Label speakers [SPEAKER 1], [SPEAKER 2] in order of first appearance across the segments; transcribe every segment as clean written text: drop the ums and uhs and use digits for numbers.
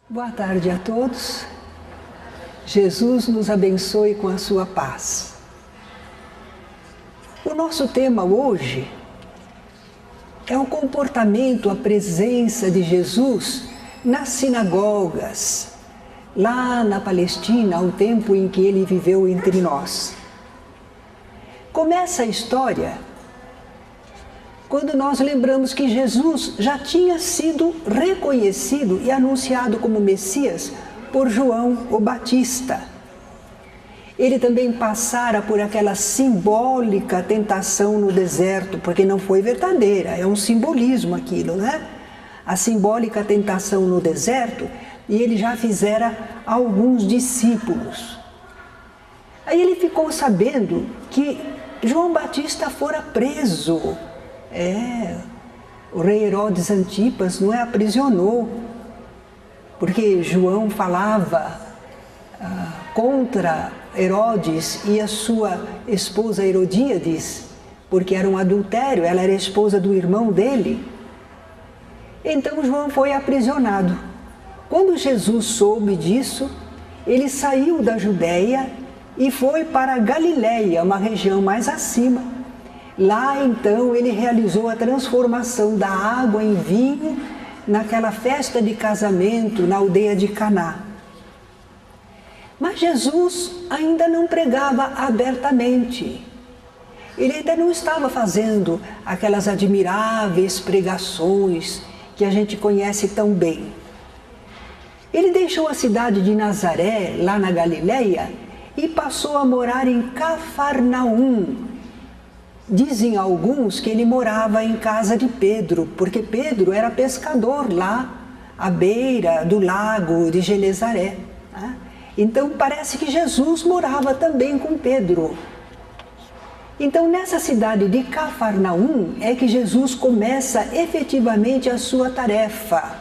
[SPEAKER 1] Boa tarde a todos. Jesus nos abençoe com a sua paz. O nosso tema hoje é o comportamento, a presença de Jesus nas sinagogas, lá na Palestina, ao tempo em que ele viveu entre nós. Começa a história quando nós lembramos que Jesus já tinha sido reconhecido e anunciado como Messias por João o Batista. Ele também passara por aquela simbólica tentação no deserto, porque não foi verdadeira, é um simbolismo aquilo, né? A simbólica tentação no deserto, e ele já fizera alguns discípulos. Aí ele ficou sabendo que João Batista fora preso. O rei Herodes Antipas não aprisionou, porque João falava contra Herodes e a sua esposa Herodíades, porque era um adultério, ela era esposa do irmão dele. Então João foi aprisionado. Quando Jesus soube disso, ele saiu da Judéia e foi para a Galiléia, uma região mais acima. Lá então ele realizou a transformação da água em vinho naquela festa de casamento na aldeia de Caná. Mas Jesus ainda não pregava abertamente. Ele ainda não estava fazendo aquelas admiráveis pregações que a gente conhece tão bem. Ele deixou a cidade de Nazaré, lá na Galiléia, e passou a morar em Cafarnaum. Dizem alguns que ele morava em casa de Pedro, porque Pedro era pescador lá, à beira do lago de Genezaré. Então parece que Jesus morava também com Pedro. Então nessa cidade de Cafarnaum é que Jesus começa efetivamente a sua tarefa.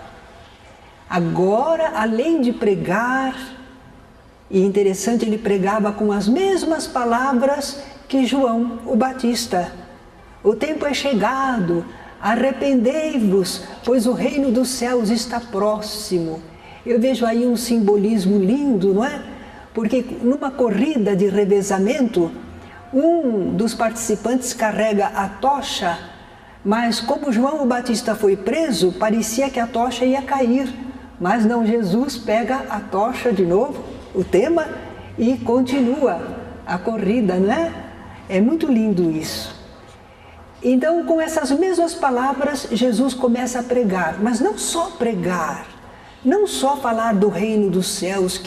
[SPEAKER 1] Agora, além de pregar, e interessante, ele pregava com as mesmas palavras que João o Batista. O tempo é chegado, arrependei-vos, pois o reino dos céus está próximo. Eu vejo aí um simbolismo lindo, não é? Porque numa corrida de revezamento, um dos participantes carrega a tocha, mas como João o Batista foi preso, parecia que a tocha ia cair. Mas não, Jesus pega a tocha de novo, o tema, e continua a corrida, não é? É muito lindo isso. Então, com essas mesmas palavras, Jesus começa a pregar, mas não só pregar, não só falar do reino dos céus,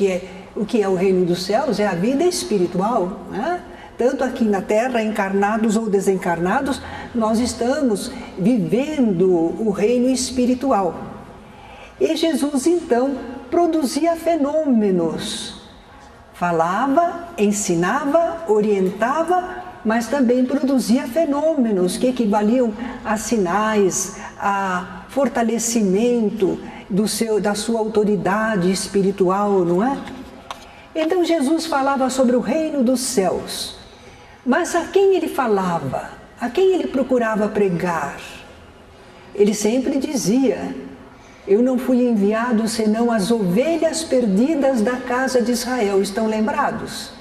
[SPEAKER 1] o que é o reino dos céus? É a vida espiritual, né? Tanto aqui na terra, encarnados ou desencarnados, nós estamos vivendo o reino espiritual. E Jesus, então, produzia fenômenos. Falava, ensinava, orientava, mas também produzia fenômenos que equivaliam a sinais, a fortalecimento da sua autoridade espiritual, não é? Então Jesus falava sobre o reino dos céus. Mas a quem ele falava? A quem ele procurava pregar? Ele sempre dizia: eu não fui enviado senão as ovelhas perdidas da casa de Israel. Estão lembrados?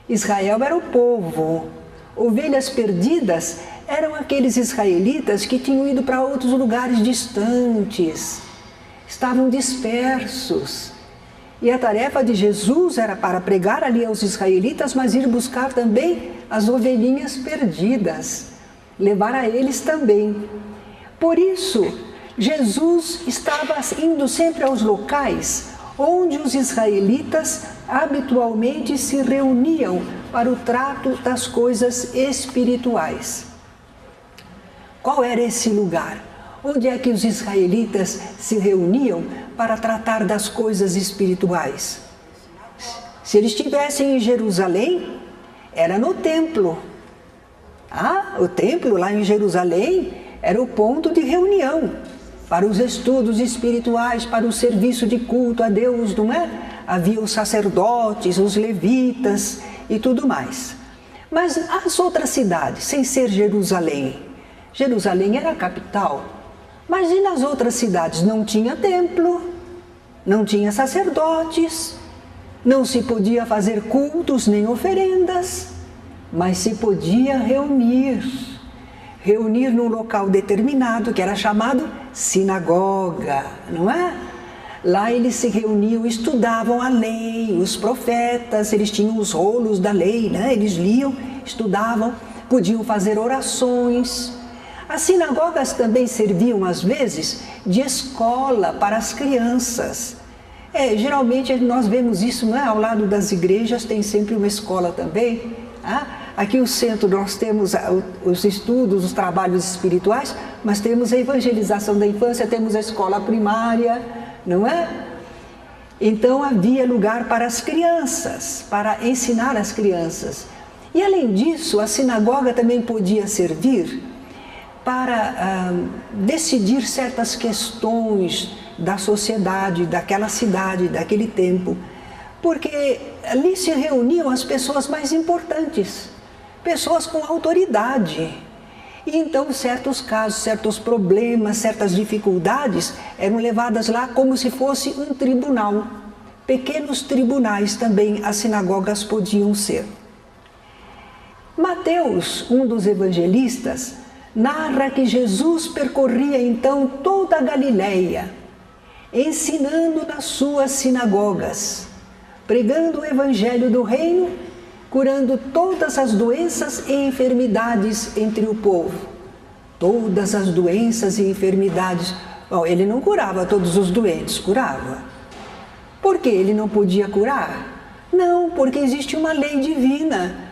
[SPEAKER 1] Israel era o povo. Ovelhas perdidas eram aqueles israelitas que tinham ido para outros lugares distantes. Estavam dispersos. E a tarefa de Jesus era para pregar ali aos israelitas, mas ir buscar também as ovelhinhas perdidas. Levar a eles também. Por isso, Jesus estava indo sempre aos locais onde os israelitas habitualmente se reuniam para o trato das coisas espirituais. Qual era esse lugar? Onde é que os israelitas se reuniam para tratar das coisas espirituais? Se eles estivessem em Jerusalém, era no templo. O templo lá em Jerusalém era o ponto de reunião para os estudos espirituais, para o serviço de culto a Deus, não é? Havia os sacerdotes, os levitas e tudo mais. Mas as outras cidades, sem ser Jerusalém, Jerusalém era a capital, mas e nas outras cidades? Não tinha templo, não tinha sacerdotes, não se podia fazer cultos nem oferendas, mas se podia reunir num local determinado, que era chamado sinagoga, não é? Lá eles se reuniam, estudavam a lei, os profetas, eles tinham os rolos da lei, né? Eles liam, estudavam, podiam fazer orações. As sinagogas também serviam, às vezes, de escola para as crianças. Geralmente nós vemos isso, não é? Ao lado das igrejas tem sempre uma escola também. Aqui no centro nós temos os estudos, os trabalhos espirituais, mas temos a evangelização da infância, temos a escola primária, não é? Então havia lugar para as crianças, para ensinar as crianças. E além disso, a sinagoga também podia servir para decidir certas questões da sociedade, daquela cidade, daquele tempo. Porque ali se reuniam as pessoas mais importantes, pessoas com autoridade. E então certos casos, certos problemas, certas dificuldades eram levadas lá como se fosse um tribunal. Pequenos tribunais também as sinagogas podiam ser. Mateus, um dos evangelistas, narra que Jesus percorria então toda a Galileia, ensinando nas suas sinagogas, pregando o evangelho do reino, curando todas as doenças e enfermidades entre o povo. Todas as doenças e enfermidades. Bom, ele não curava todos os doentes, curava. Por que ele não podia curar? Não, porque existe uma lei divina.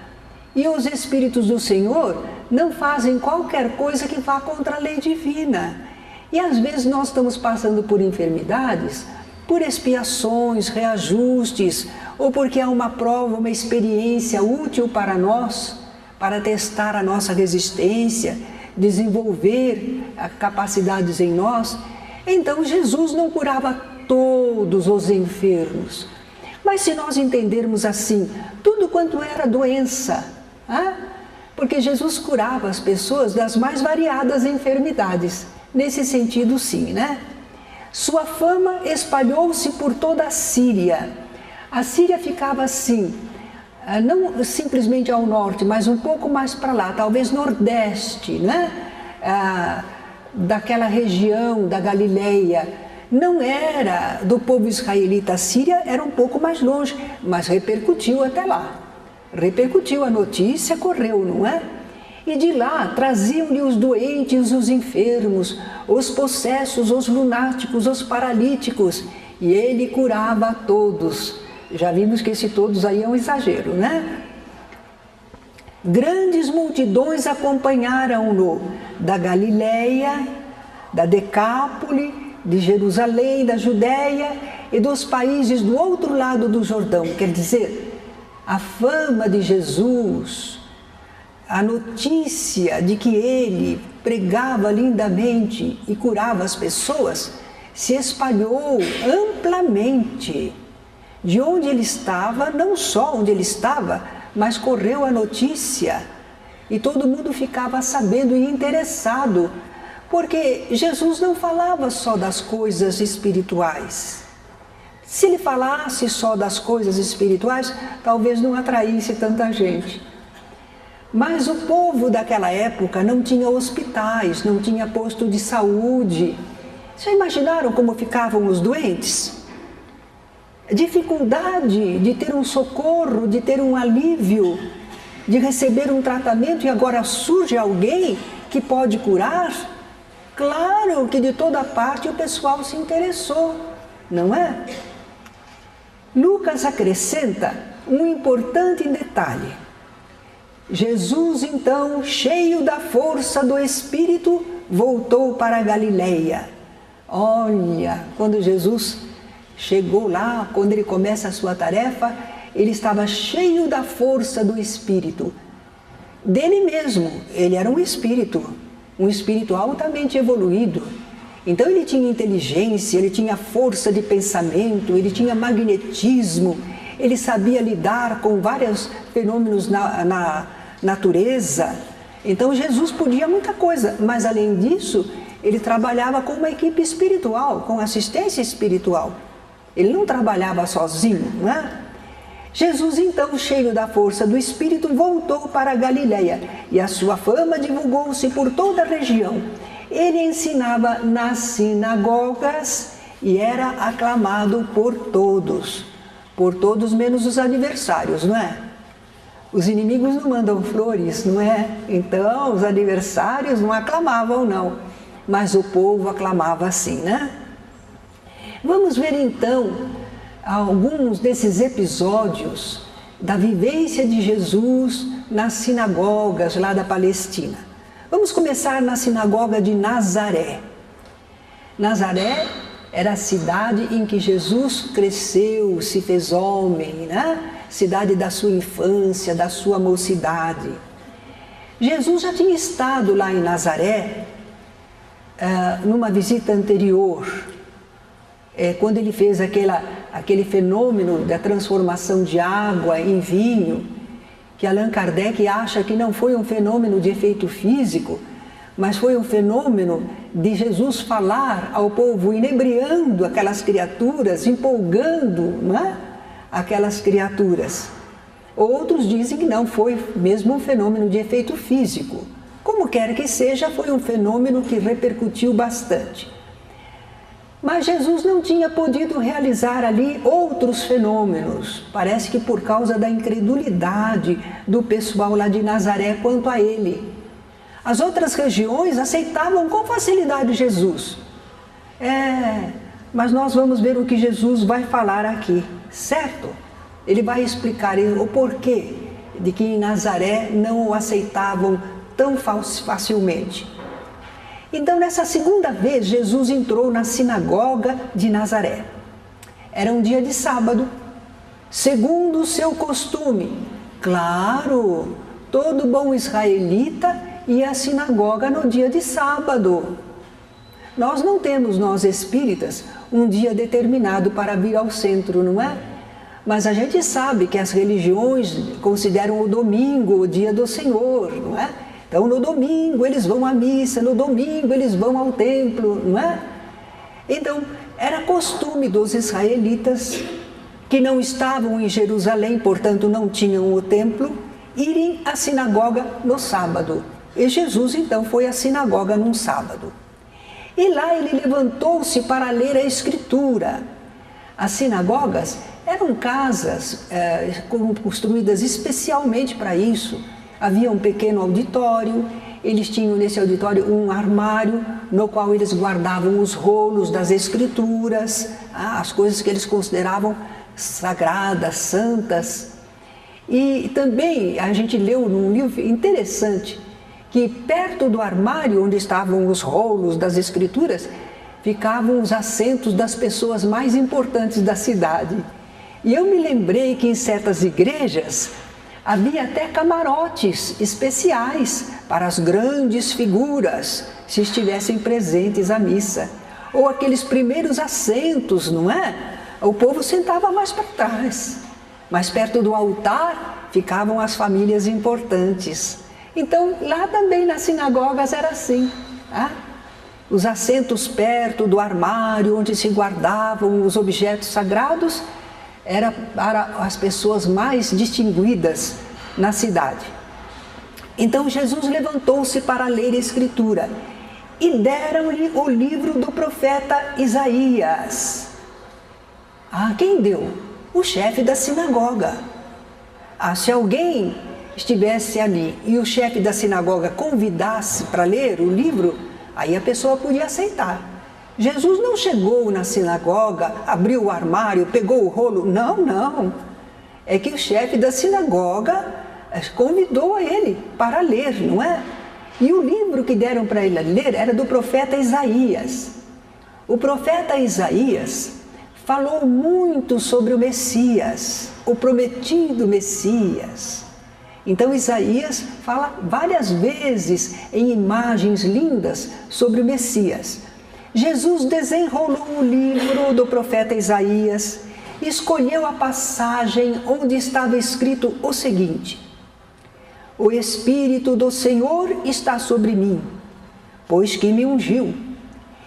[SPEAKER 1] E os Espíritos do Senhor não fazem qualquer coisa que vá contra a lei divina. E às vezes nós estamos passando por enfermidades, por expiações, reajustes, ou porque há uma prova, uma experiência útil para nós, para testar a nossa resistência, desenvolver capacidades em nós. Então Jesus não curava todos os enfermos. Mas se nós entendermos assim, tudo quanto era doença, porque Jesus curava as pessoas das mais variadas enfermidades. Nesse sentido, sim, né? Sua fama espalhou-se por toda a Síria. A Síria ficava assim, não simplesmente ao norte, mas um pouco mais para lá, talvez nordeste, né? Daquela região da Galileia. Não era do povo israelita, a Síria era um pouco mais longe, mas repercutiu até lá. Repercutiu, a notícia correu, não é? E de lá traziam-lhe os doentes, os enfermos, os possessos, os lunáticos, os paralíticos, e ele curava a todos. Já vimos que esse todos aí é um exagero, né? Grandes multidões acompanharam-no da Galileia, da Decápole, de Jerusalém, da Judéia e dos países do outro lado do Jordão. Quer dizer, a fama de Jesus, a notícia de que ele pregava lindamente e curava as pessoas, se espalhou amplamente. De onde ele estava, não só onde ele estava, mas correu a notícia e todo mundo ficava sabendo e interessado, porque Jesus não falava só das coisas espirituais. Se ele falasse só das coisas espirituais, talvez não atraísse tanta gente. Mas o povo daquela época não tinha hospitais, não tinha posto de saúde. Já imaginaram como ficavam os doentes? Dificuldade de ter um socorro, de ter um alívio, de receber um tratamento, e agora surge alguém que pode curar? Claro que de toda parte o pessoal se interessou, não é? Lucas acrescenta um importante detalhe. Jesus, então, cheio da força do Espírito, voltou para a Galileia. Olha, quando Jesus chegou lá, quando ele começa a sua tarefa, ele estava cheio da força do Espírito. Dele mesmo, ele era um espírito altamente evoluído. Então ele tinha inteligência, ele tinha força de pensamento, ele tinha magnetismo, ele sabia lidar com vários fenômenos na natureza. Então Jesus podia muita coisa, mas além disso, ele trabalhava com uma equipe espiritual, com assistência espiritual. Ele não trabalhava sozinho, não é? Jesus, então, cheio da força do Espírito, voltou para a Galileia e a sua fama divulgou-se por toda a região. Ele ensinava nas sinagogas e era aclamado por todos menos os adversários, não é? Os inimigos não mandam flores, não é? Então, os adversários não aclamavam, não, mas o povo aclamava assim, né? Vamos ver, então, alguns desses episódios da vivência de Jesus nas sinagogas lá da Palestina. Vamos começar na sinagoga de Nazaré. Nazaré era a cidade em que Jesus cresceu, se fez homem, né? Cidade da sua infância, da sua mocidade. Jesus já tinha estado lá em Nazaré, numa visita anterior, quando ele fez aquele fenômeno da transformação de água em vinho, que Allan Kardec acha que não foi um fenômeno de efeito físico, mas foi um fenômeno de Jesus falar ao povo, inebriando aquelas criaturas, empolgando, não é? Aquelas criaturas. Outros dizem que não foi mesmo um fenômeno de efeito físico. Como quer que seja, foi um fenômeno que repercutiu bastante. Mas Jesus não tinha podido realizar ali outros fenômenos. Parece que por causa da incredulidade do pessoal lá de Nazaré quanto a ele. As outras regiões aceitavam com facilidade Jesus. Mas nós vamos ver o que Jesus vai falar aqui, certo? Ele vai explicar o porquê de que em Nazaré não o aceitavam tão facilmente. Então, nessa segunda vez, Jesus entrou na sinagoga de Nazaré. Era um dia de sábado, segundo o seu costume. Claro, todo bom israelita ia à sinagoga no dia de sábado. Nós não temos, nós espíritas, um dia determinado para vir ao centro, não é? Mas a gente sabe que as religiões consideram o domingo o dia do Senhor, não é? Então, no domingo eles vão à missa, no domingo eles vão ao templo, não é? Então, era costume dos israelitas, que não estavam em Jerusalém, portanto não tinham o templo, irem à sinagoga no sábado. E Jesus, então, foi à sinagoga num sábado. E lá ele levantou-se para ler a Escritura. As sinagogas eram casas construídas especialmente para isso. Havia um pequeno auditório, eles tinham nesse auditório um armário no qual eles guardavam os rolos das Escrituras, as coisas que eles consideravam sagradas, santas. E também a gente leu num livro interessante que perto do armário onde estavam os rolos das Escrituras ficavam os assentos das pessoas mais importantes da cidade. E eu me lembrei que em certas igrejas havia até camarotes especiais para as grandes figuras, se estivessem presentes à missa. Ou aqueles primeiros assentos, não é? O povo sentava mais para trás. Mais perto do altar ficavam as famílias importantes. Então, lá também nas sinagogas era assim. Tá? Os assentos perto do armário, onde se guardavam os objetos sagrados, era para as pessoas mais distinguidas na cidade. Então Jesus levantou-se para ler a Escritura e deram-lhe o livro do profeta Isaías. Quem deu? O chefe da sinagoga. Se alguém estivesse ali e o chefe da sinagoga convidasse para ler o livro, aí a pessoa podia aceitar. Jesus não chegou na sinagoga, abriu o armário, pegou o rolo. Não. É que o chefe da sinagoga convidou ele para ler, não é? E o livro que deram para ele ler era do profeta Isaías. O profeta Isaías falou muito sobre o Messias, o prometido Messias. Então Isaías fala várias vezes em imagens lindas sobre o Messias. Jesus desenrolou o livro do profeta Isaías e escolheu a passagem onde estava escrito o seguinte: O Espírito do Senhor está sobre mim, pois que me ungiu.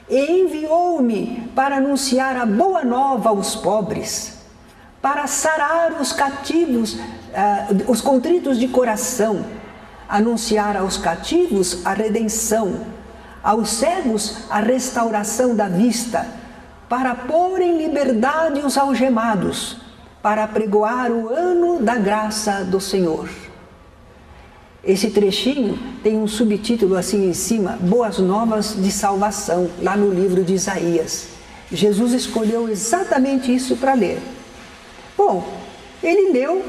[SPEAKER 1] e enviou-me para anunciar a boa nova aos pobres, para sarar os cativos, os contritos de coração, anunciar aos cativos a redenção, aos cegos a restauração da vista, para pôr em liberdade os algemados, para pregoar o ano da graça do Senhor. Esse trechinho tem um subtítulo assim em cima, Boas Novas de Salvação, lá no livro de Isaías. Jesus escolheu exatamente isso para ler. Bom, ele leu,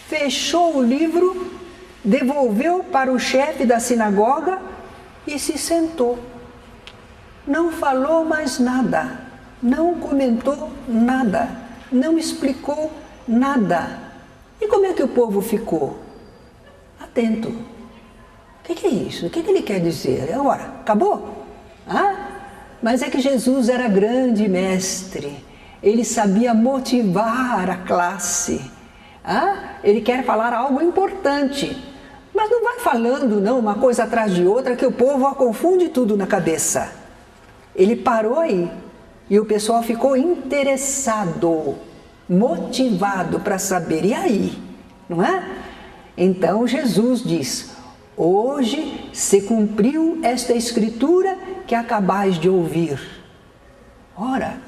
[SPEAKER 1] fechou o livro, devolveu para o chefe da sinagoga e se sentou. Não falou mais nada, não comentou nada, não explicou nada. E como é que o povo ficou? Atento. O que é isso? O que ele quer dizer? Agora, acabou? Mas é que Jesus era grande mestre. Ele sabia motivar a classe. Ele quer falar algo importante. Mas não vai falando não, uma coisa atrás de outra, que o povo confunde tudo na cabeça. Ele parou aí. E o pessoal ficou interessado, motivado para saber. E aí? Não é? Então Jesus diz, hoje se cumpriu esta escritura que acabais de ouvir. Ora,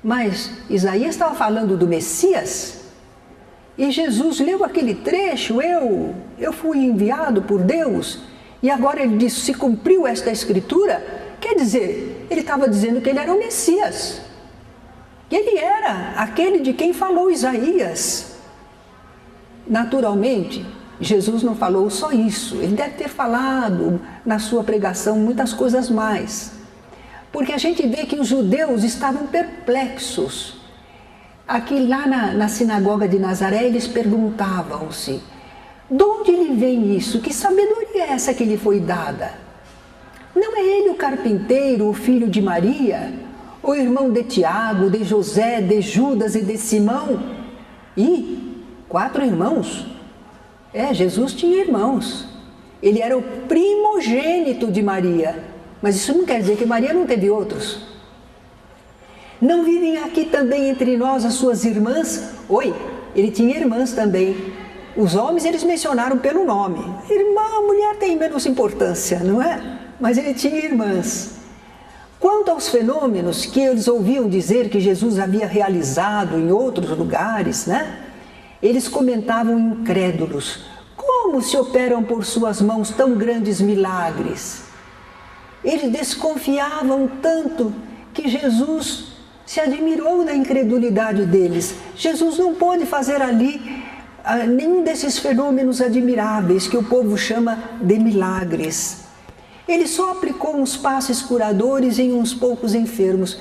[SPEAKER 1] mas Isaías estava falando do Messias? E Jesus leu aquele trecho, eu fui enviado por Deus, e agora ele diz, se cumpriu esta escritura, quer dizer, ele estava dizendo que ele era o Messias. E ele era aquele de quem falou Isaías. Naturalmente, Jesus não falou só isso, ele deve ter falado na sua pregação muitas coisas mais. Porque a gente vê que os judeus estavam perplexos. Aqui lá na sinagoga de Nazaré, eles perguntavam-se, de onde lhe vem isso? Que sabedoria é essa que lhe foi dada? Não é ele o carpinteiro, o filho de Maria, o irmão de Tiago, de José, de Judas e de Simão? E 4 irmãos. Jesus tinha irmãos. Ele era o primogênito de Maria. Mas isso não quer dizer que Maria não teve outros. Não vivem aqui também entre nós as suas irmãs? Ele tinha irmãs também. Os homens eles mencionaram pelo nome. Irmã, mulher tem menos importância, não é? Mas ele tinha irmãs. Quanto aos fenômenos que eles ouviam dizer que Jesus havia realizado em outros lugares, né? Eles comentavam incrédulos. Como se operam por suas mãos tão grandes milagres? Eles desconfiavam tanto que Jesus se admirou da incredulidade deles. Jesus não pôde fazer ali nenhum desses fenômenos admiráveis que o povo chama de milagres. Ele só aplicou uns passes curadores em uns poucos enfermos.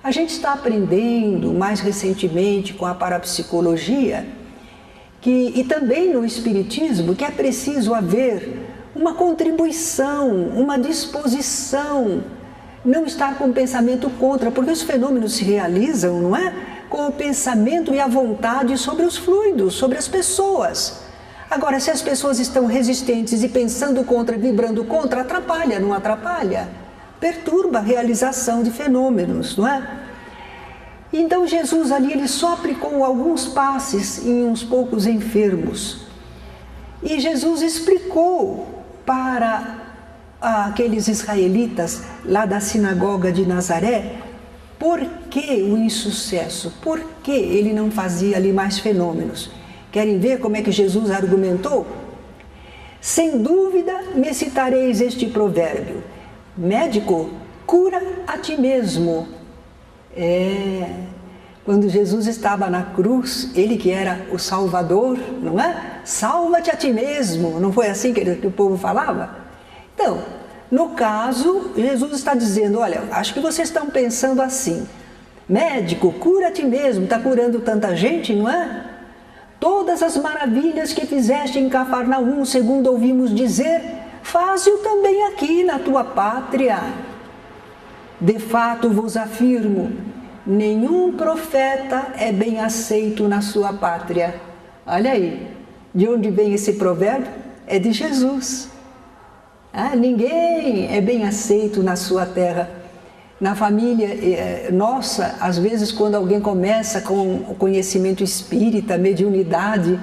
[SPEAKER 1] A gente está aprendendo mais recentemente com a parapsicologia e também no espiritismo que é preciso haver uma contribuição, uma disposição, não estar com o pensamento contra, porque os fenômenos se realizam, não é? Com o pensamento e a vontade sobre os fluidos, sobre as pessoas. Agora, se as pessoas estão resistentes e pensando contra, vibrando contra, atrapalha, não atrapalha? Perturba a realização de fenômenos, não é? Então Jesus ali, ele só aplicou alguns passes em uns poucos enfermos. E Jesus explicou para aqueles israelitas lá da sinagoga de Nazaré por que o insucesso, por que ele não fazia ali mais fenômenos. Querem ver como é que Jesus argumentou? Sem dúvida me citareis este provérbio: médico, cura a ti mesmo. Quando Jesus estava na cruz, ele que era o Salvador, não é? Salva-te a ti mesmo, não foi assim que o povo falava? Então, no caso, Jesus está dizendo, olha, acho que vocês estão pensando assim, médico, cura a ti mesmo, está curando tanta gente, não é? Todas as maravilhas que fizeste em Cafarnaum, segundo ouvimos dizer, faze-o também aqui na tua pátria. De fato vos afirmo, nenhum profeta é bem aceito na sua pátria. Olha aí, de onde vem esse provérbio? É de Jesus. Ninguém é bem aceito na sua terra. Na família nossa, às vezes quando alguém começa com o conhecimento espírita, mediunidade,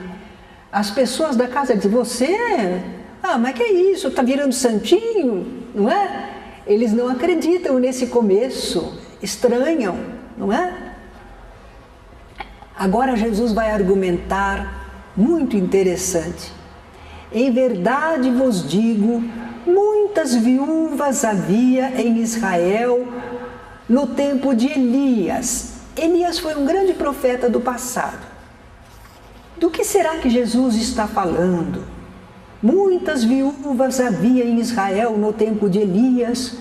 [SPEAKER 1] as pessoas da casa dizem, você, mas que é isso, está virando santinho, não é? Eles não acreditam nesse começo, estranham, não é? Agora Jesus vai argumentar, muito interessante. Em verdade vos digo, muitas viúvas havia em Israel no tempo de Elias. Elias foi um grande profeta do passado. Do que será que Jesus está falando? Muitas viúvas havia em Israel no tempo de Elias,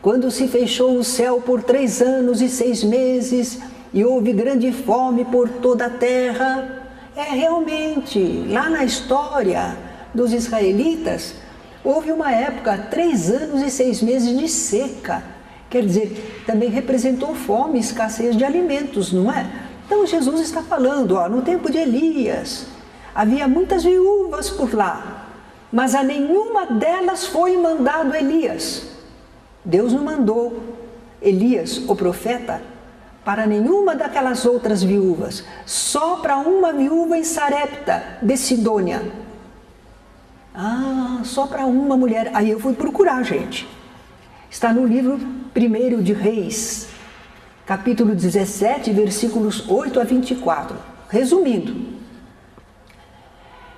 [SPEAKER 1] quando se fechou o céu por 3 anos e 6 meses e houve grande fome por toda a terra. Realmente, lá na história dos israelitas, houve uma época, 3 anos e 6 meses de seca. Quer dizer, também representou fome, escassez de alimentos, não é? Então Jesus está falando, no tempo de Elias, havia muitas viúvas por lá, mas a nenhuma delas foi mandado Elias. Deus não mandou Elias, o profeta, para nenhuma daquelas outras viúvas, só para uma viúva em Sarepta, de Sidônia. Só para uma mulher. Aí eu fui procurar, gente. Está no livro 1 de Reis, capítulo 17, versículos 8 a 24. Resumindo,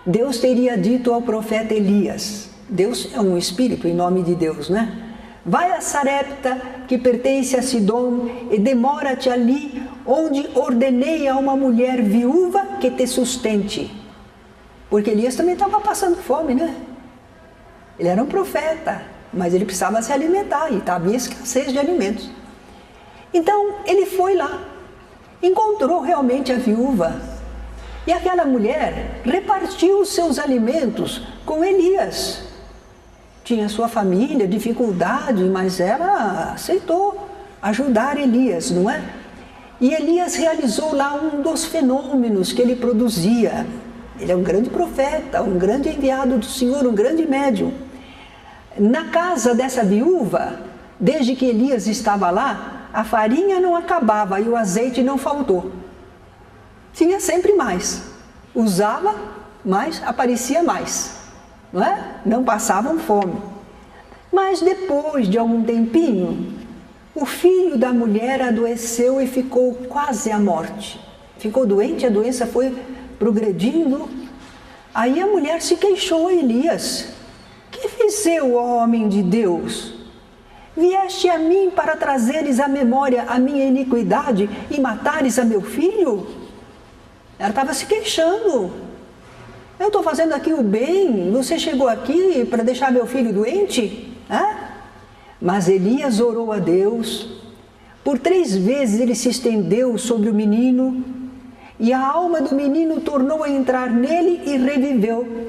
[SPEAKER 1] Deus teria dito ao profeta Elias, Deus é um espírito em nome de Deus, né? Vai a Sarepta, que pertence a Sidom, e demora-te ali, onde ordenei a uma mulher viúva que te sustente. Porque Elias também estava passando fome, né? Ele era um profeta, mas ele precisava se alimentar e havia escassez de alimentos. Então ele foi lá, encontrou realmente a viúva e aquela mulher repartiu os seus alimentos com Elias. Tinha sua família, dificuldade, mas ela aceitou ajudar Elias, não é? E Elias realizou lá um dos fenômenos que ele produzia. Ele é um grande profeta, um grande enviado do Senhor, um grande médium. Na casa dessa viúva, desde que Elias estava lá, a farinha não acabava e o azeite não faltou. Tinha sempre mais. Usava, mas aparecia mais. Não é? Não passavam fome. Mas depois de algum tempinho, o filho da mulher adoeceu e ficou quase à morte. Ficou doente, a doença foi progredindo. Aí a mulher se queixou a Elias. Que fiz eu, ó homem de Deus? Vieste a mim para trazeres à memória a minha iniquidade e matares a meu filho? Ela estava se queixando. Eu estou fazendo aqui o bem, você chegou aqui para deixar meu filho doente? Mas Elias orou a Deus. Por 3 vezes ele se estendeu sobre o menino e a alma do menino tornou a entrar nele e reviveu.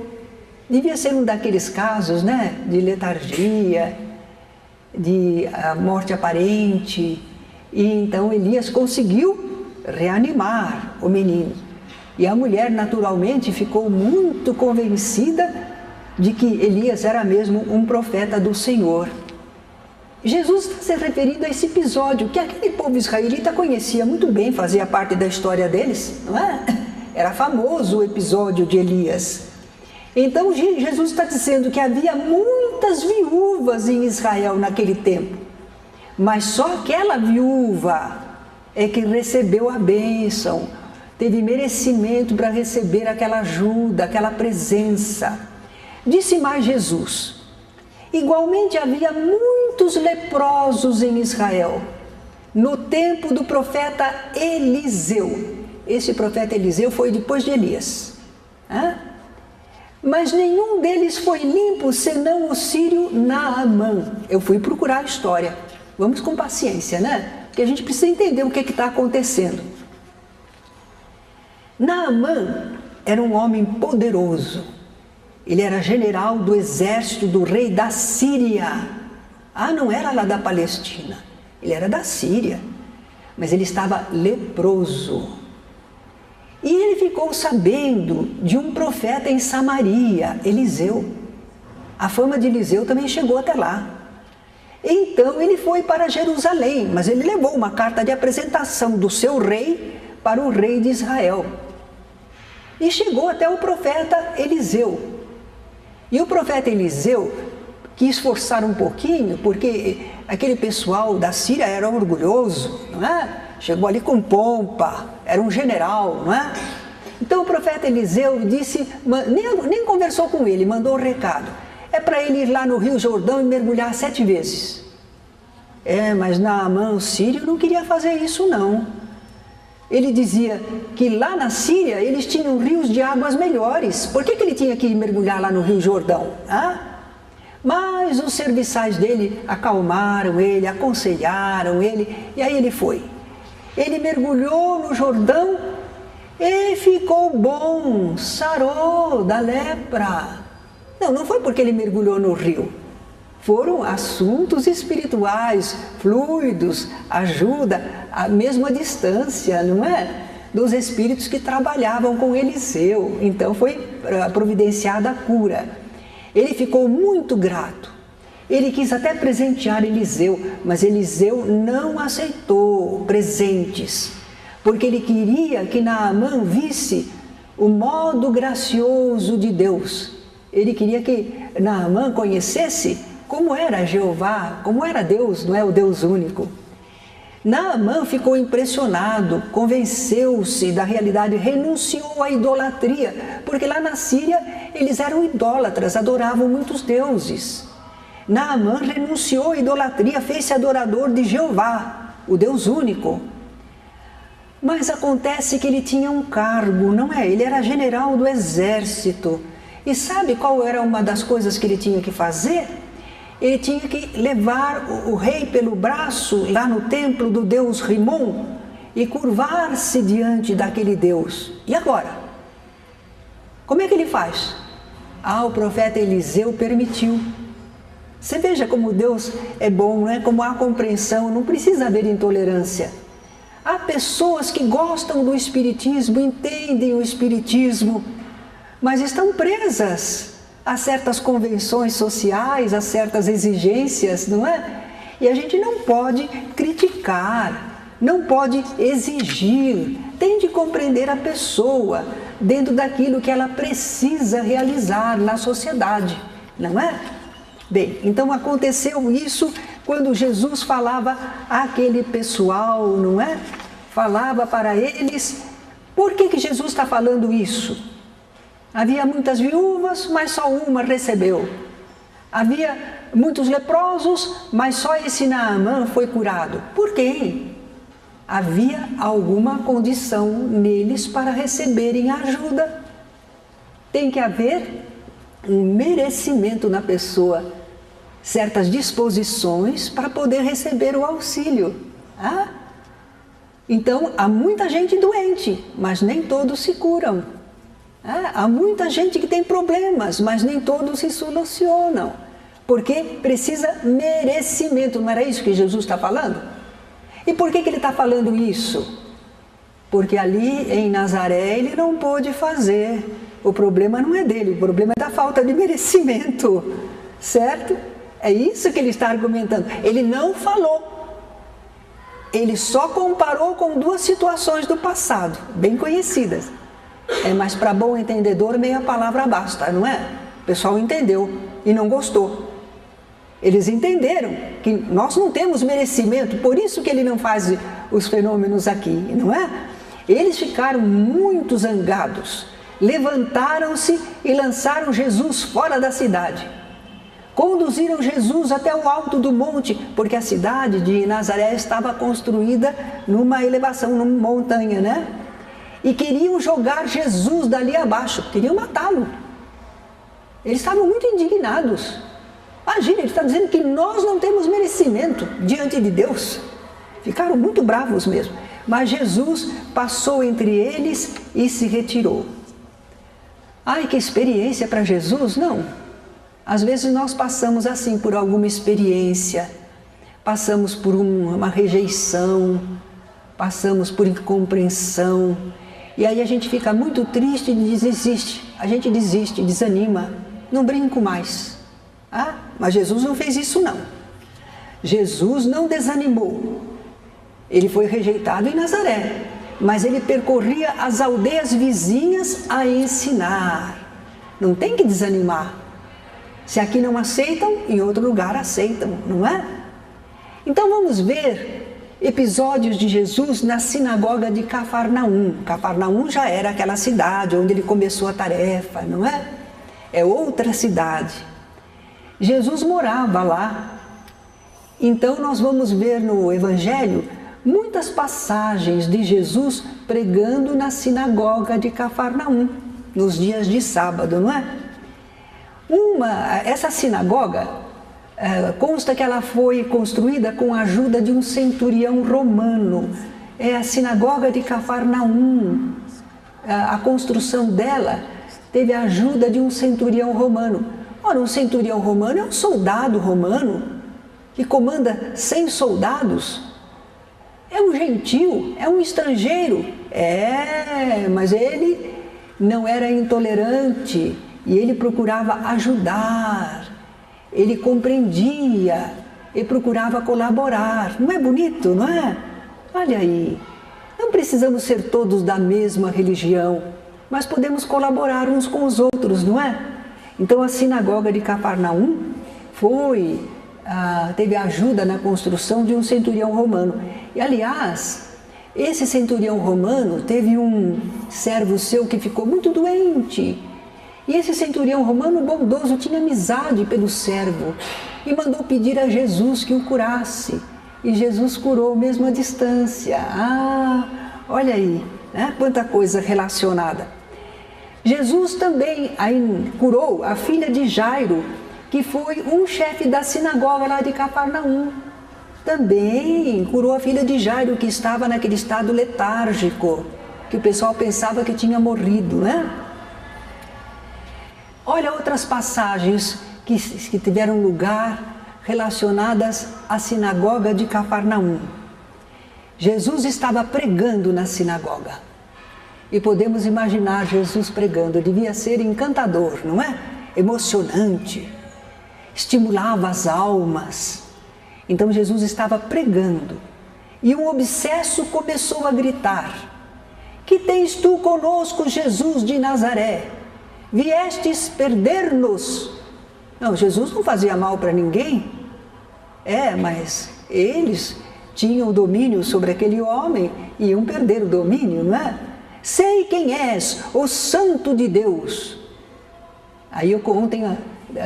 [SPEAKER 1] Devia ser um daqueles casos, né, de letargia, de morte aparente. E então Elias conseguiu reanimar o menino. E a mulher naturalmente ficou muito convencida de que Elias era mesmo um profeta do Senhor. Jesus está se referindo a esse episódio que aquele povo israelita conhecia muito bem, fazia parte da história deles, não é? Era famoso o episódio de Elias. Então Jesus está dizendo que havia muitas viúvas em Israel naquele tempo, mas só aquela viúva é que recebeu a bênção, teve merecimento para receber aquela ajuda, aquela presença. Disse mais Jesus: igualmente havia muitos leprosos em Israel, no tempo do profeta Eliseu. Esse profeta Eliseu foi depois de Elias. Mas nenhum deles foi limpo, senão o sírio Naamã. Eu fui procurar a história. Vamos com paciência, né? Porque a gente precisa entender o que está acontecendo. Naamã era um homem poderoso. Ele era general do exército do rei da Síria. Não era lá da Palestina. Ele era da Síria. Mas ele estava leproso. E ele ficou sabendo de um profeta em Samaria, Eliseu. A fama de Eliseu também chegou até lá. Então ele foi para Jerusalém, mas ele levou uma carta de apresentação do seu rei para o rei de Israel. E chegou até o profeta Eliseu. E o profeta Eliseu quis forçar um pouquinho, porque aquele pessoal da Síria era orgulhoso, não é? Chegou ali com pompa, era um general, não é? Então o profeta Eliseu disse, nem conversou com ele, mandou um recado. É para ele ir lá no Rio Jordão e mergulhar 7 vezes. Mas Naamã, o sírio, não queria fazer isso não. Ele dizia que lá na Síria eles tinham rios de águas melhores. Por que ele tinha que ir mergulhar lá no Rio Jordão? Mas os serviçais dele acalmaram ele, aconselharam ele, e aí ele foi. Ele mergulhou no Jordão e ficou bom, sarou da lepra. Não foi porque ele mergulhou no rio. Foram assuntos espirituais, fluidos, ajuda, mesmo à distância, não é? Dos espíritos que trabalhavam com Eliseu. Então foi providenciada a cura. Ele ficou muito grato. Ele quis até presentear Eliseu, mas Eliseu não aceitou presentes, porque ele queria que Naamã visse o modo gracioso de Deus. Ele queria que Naamã conhecesse como era Jeová, como era Deus, não é o Deus único. Naamã ficou impressionado, convenceu-se da realidade, renunciou à idolatria, porque lá na Síria eles eram idólatras, adoravam muitos deuses. Naamã renunciou à idolatria, fez-se adorador de Jeová, o Deus único. Mas acontece que ele tinha um cargo, não é? Ele era general do exército. E sabe qual era uma das coisas que ele tinha que fazer? Ele tinha que levar o rei pelo braço lá no templo do deus Rimon e curvar-se diante daquele deus. E agora? Como é que ele faz? O profeta Eliseu permitiu. Você veja como Deus é bom, não é? Como há compreensão, não precisa haver intolerância. Há pessoas que gostam do espiritismo, entendem o espiritismo, mas estão presas a certas convenções sociais, a certas exigências, não é? E a gente não pode criticar, não pode exigir, tem de compreender a pessoa dentro daquilo que ela precisa realizar na sociedade, não é? Bem, então aconteceu isso quando Jesus falava àquele pessoal, não é? Falava para eles. Por que Jesus está falando isso? Havia muitas viúvas, mas só uma recebeu. Havia muitos leprosos, mas só esse Naamã foi curado. Por quê? Havia alguma condição neles para receberem ajuda. Tem que haver um merecimento na pessoa, certas disposições para poder receber o auxílio. Então, há muita gente doente, mas nem todos se curam. Há muita gente que tem problemas, mas nem todos se solucionam, porque precisa merecimento. Não era isso que Jesus está falando? E por que ele está falando isso? Porque ali em Nazaré ele não pôde fazer. O problema não é dele, o problema é da falta de merecimento, certo? É isso que ele está argumentando. Ele não falou, ele só comparou com 2 situações do passado, bem conhecidas. Mas para bom entendedor, meia palavra basta, não é? O pessoal entendeu e não gostou. Eles entenderam que nós não temos merecimento, por isso que ele não faz os fenômenos aqui, não é? Eles ficaram muito zangados, levantaram-se e lançaram Jesus fora da cidade. Conduziram Jesus até o alto do monte, porque a cidade de Nazaré estava construída numa elevação, numa montanha, né? E queriam jogar Jesus dali abaixo, queriam matá-lo. Eles estavam muito indignados. Imagina, ele está dizendo que nós não temos merecimento diante de Deus. Ficaram muito bravos mesmo. Mas Jesus passou entre eles e se retirou. Ai, que experiência para Jesus, não. Às vezes nós passamos assim por alguma experiência, passamos por uma rejeição, passamos por incompreensão, e aí a gente fica muito triste e desiste, a gente desiste, desanima, não brinco mais. Mas Jesus não fez isso não. Jesus não desanimou. Ele foi rejeitado em Nazaré, mas ele percorria as aldeias vizinhas a ensinar. Não tem que desanimar. Se aqui não aceitam, em outro lugar aceitam, não é? Então vamos ver episódios de Jesus na sinagoga de Cafarnaum. Cafarnaum já era aquela cidade onde ele começou a tarefa, não é? É outra cidade. Jesus morava lá. Então nós vamos ver no Evangelho muitas passagens de Jesus pregando na sinagoga de Cafarnaum, nos dias de sábado, não é? Essa sinagoga consta que ela foi construída com a ajuda de um centurião romano. É a sinagoga de Cafarnaum. A construção dela teve a ajuda de um centurião romano. Ora, um centurião romano é um soldado romano que comanda 100 soldados. É um gentil, é um estrangeiro. Mas ele não era intolerante e ele procurava ajudar. Ele compreendia e procurava colaborar. Não é bonito, não é? Olha aí, não precisamos ser todos da mesma religião, mas podemos colaborar uns com os outros, não é? Então a sinagoga de Cafarnaum teve ajuda na construção de um centurião romano. E aliás, esse centurião romano teve um servo seu que ficou muito doente. E esse centurião romano bondoso tinha amizade pelo servo e mandou pedir a Jesus que o curasse. E Jesus curou mesmo à distância. Olha aí, né? Quanta coisa relacionada. Jesus também curou a filha de Jairo, que foi um chefe da sinagoga lá de Cafarnaum. Também curou a filha de Jairo, que estava naquele estado letárgico, que o pessoal pensava que tinha morrido, né? Olha outras passagens que tiveram lugar relacionadas à sinagoga de Cafarnaum. Jesus estava pregando na sinagoga. E podemos imaginar Jesus pregando. Devia ser encantador, não é? Emocionante. Estimulava as almas. Então Jesus estava pregando. E um obsesso começou a gritar: que tens tu conosco, Jesus de Nazaré? Viestes perder-nos? Não, Jesus não fazia mal para ninguém. Mas eles tinham o domínio sobre aquele homem e iam perder o domínio, não é? Sei quem és, o Santo de Deus. Aí eu ontem,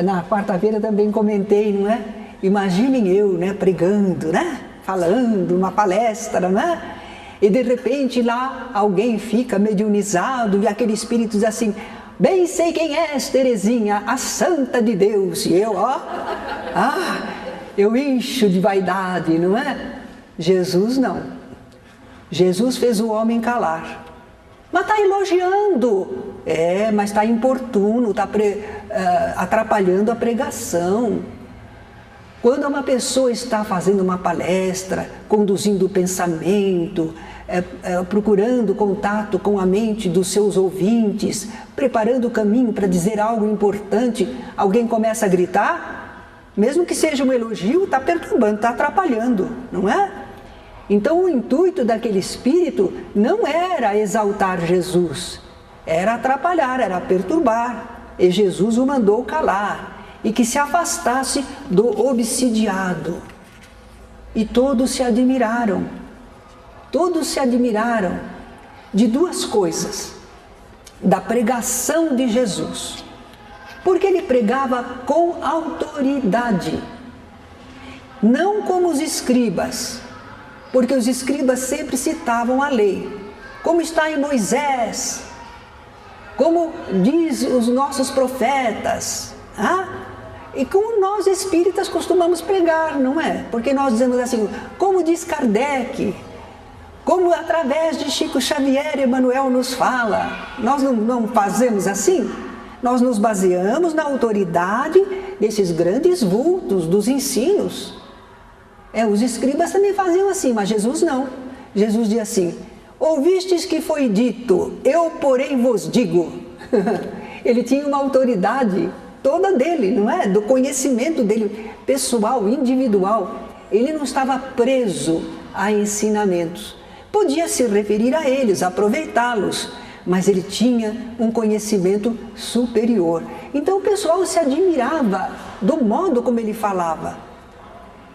[SPEAKER 1] na quarta-feira, também comentei, não é? Imaginem eu, né, pregando, né? Falando, uma palestra, né? E de repente lá alguém fica mediunizado e aquele espírito diz assim: bem sei quem és, Terezinha, a Santa de Deus. E eu, eu encho de vaidade, não é? Jesus não. Jesus fez o homem calar. Mas está elogiando. Mas está importuno, está atrapalhando a pregação. Quando uma pessoa está fazendo uma palestra, conduzindo o pensamento, procurando contato com a mente dos seus ouvintes, preparando o caminho para dizer algo importante, alguém começa a gritar, mesmo que seja um elogio, está perturbando, está atrapalhando, não é? Então o intuito daquele espírito não era exaltar Jesus, era atrapalhar, era perturbar, e Jesus o mandou calar, e que se afastasse do obsidiado. E todos se admiraram de duas coisas: da pregação de Jesus, porque ele pregava com autoridade, não como os escribas, porque os escribas sempre citavam a lei, como está em Moisés, como diz os nossos profetas, e como nós espíritas costumamos pregar, não é? Porque nós dizemos assim, como diz Kardec, como através de Chico Xavier, Emmanuel nos fala. Nós não fazemos assim? Nós nos baseamos na autoridade desses grandes vultos, dos ensinos. Os escribas também faziam assim, mas Jesus não. Jesus diz assim: ouvistes que foi dito, eu porém vos digo. Ele tinha uma autoridade toda dele, não é? Do conhecimento dele, pessoal, individual. ele não estava preso a ensinamentos. Podia se referir a eles, aproveitá-los, mas ele tinha um conhecimento superior. Então o pessoal se admirava do modo como ele falava.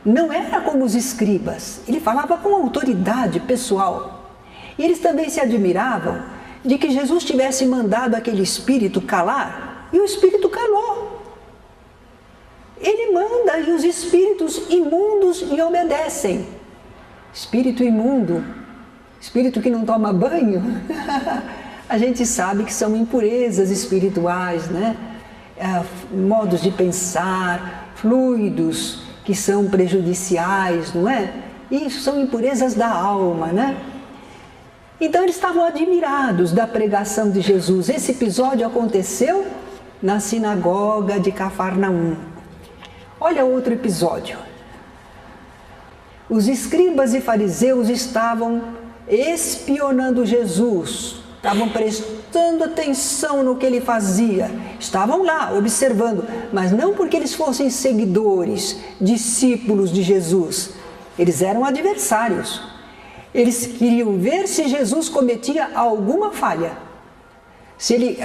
[SPEAKER 1] Não era como os escribas, ele falava com autoridade pessoal. E eles também se admiravam de que Jesus tivesse mandado aquele espírito calar, e o espírito calou. Ele manda e os espíritos imundos lhe obedecem. Espírito imundo, espírito que não toma banho, a gente sabe que são impurezas espirituais, né? Modos de pensar, fluidos que são prejudiciais, não é? Isso são impurezas da alma, né? Então eles estavam admirados da pregação de Jesus. Esse episódio aconteceu na sinagoga de Cafarnaum. Olha outro episódio. Os escribas e fariseus estavam espionando Jesus, estavam prestando atenção no que ele fazia, estavam lá observando, mas não porque eles fossem seguidores, discípulos de Jesus, eles eram adversários. Eles queriam ver se Jesus cometia alguma falha, se ele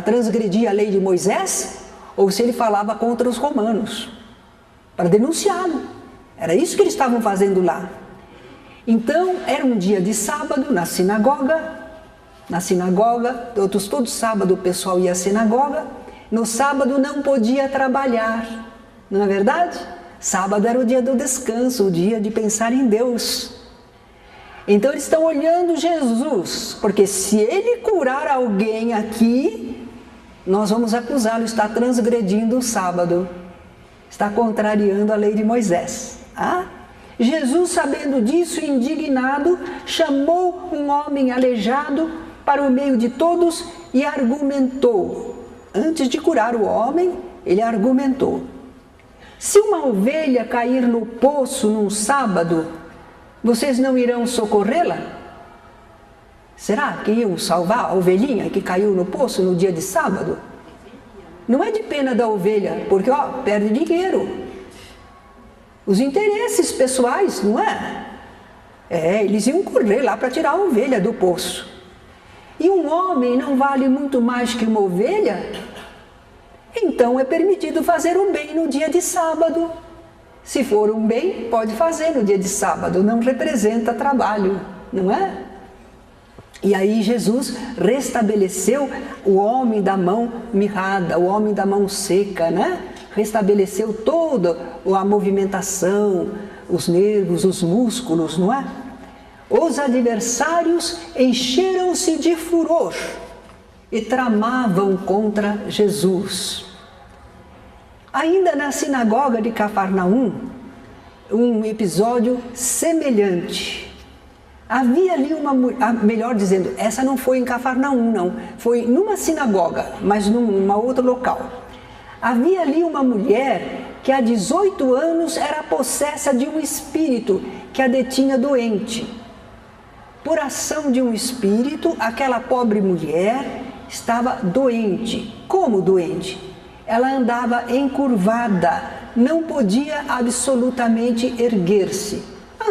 [SPEAKER 1] transgredia a lei de Moisés ou se ele falava contra os romanos, para denunciá-lo. Era isso que eles estavam fazendo lá. Então, era um dia de sábado na sinagoga, todo sábado o pessoal ia à sinagoga, no sábado não podia trabalhar, não é verdade? Sábado era o dia do descanso, o dia de pensar em Deus. Então eles estão olhando Jesus, porque se ele curar alguém aqui, nós vamos acusá-lo, está transgredindo o sábado, está contrariando a lei de Moisés. Jesus, sabendo disso, indignado, chamou um homem aleijado para o meio de todos e argumentou. Antes de curar o homem, ele argumentou: se uma ovelha cair no poço num sábado, vocês não irão socorrê-la? Será que iam salvar a ovelhinha que caiu no poço no dia de sábado? Não é de pena da ovelha, porque perde dinheiro. Os interesses pessoais, não é? Eles iam correr lá para tirar a ovelha do poço. E um homem não vale muito mais que uma ovelha? Então é permitido fazer o bem no dia de sábado. Se for um bem, pode fazer no dia de sábado, não representa trabalho, não é? E aí Jesus restabeleceu o homem da mão mirrada, o homem da mão seca, né? Restabeleceu toda a movimentação, os nervos, os músculos, não é? Os adversários encheram-se de furor e tramavam contra Jesus. Ainda na sinagoga de Cafarnaum, um episódio semelhante. Havia ali melhor dizendo, essa não foi em Cafarnaum, não. Foi numa sinagoga, mas num outro local. Havia ali uma mulher que há 18 anos era possessa de um espírito que a detinha doente. Por ação de um espírito, aquela pobre mulher estava doente. Como doente? Ela andava encurvada, não podia absolutamente erguer-se.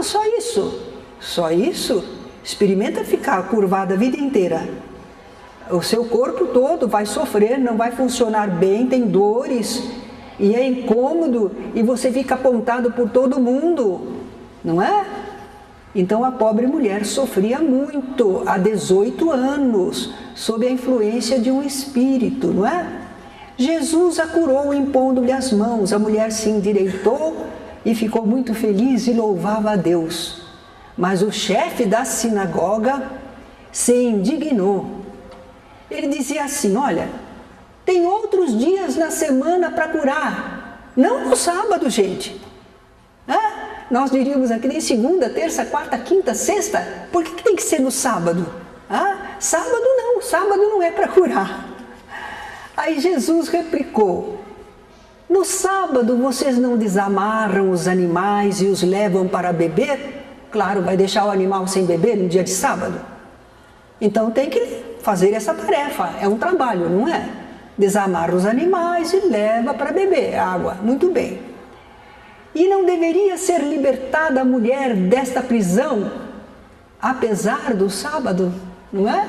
[SPEAKER 1] Só isso? Só isso? Experimenta ficar curvada a vida inteira. O seu corpo todo vai sofrer, não vai funcionar bem, tem dores, e é incômodo, e você fica apontado por todo mundo, não é? Então a pobre mulher sofria muito, há 18 anos, sob a influência de um espírito, não é? Jesus a curou impondo-lhe as mãos, a mulher se endireitou e ficou muito feliz e louvava a Deus. Mas o chefe da sinagoga se indignou. Ele dizia assim, olha, tem outros dias na semana para curar, não no sábado, gente. Nós diríamos aqui nem segunda, terça, quarta, quinta, sexta, por que tem que ser no sábado? Sábado não é para curar. Aí Jesus replicou, no sábado vocês não desamarram os animais e os levam para beber? Claro, vai deixar o animal sem beber no dia de sábado? Então tem que fazer essa tarefa, é um trabalho, não é? Desamarra os animais e leva para beber água, muito bem. E não deveria ser libertada a mulher desta prisão, apesar do sábado, não é?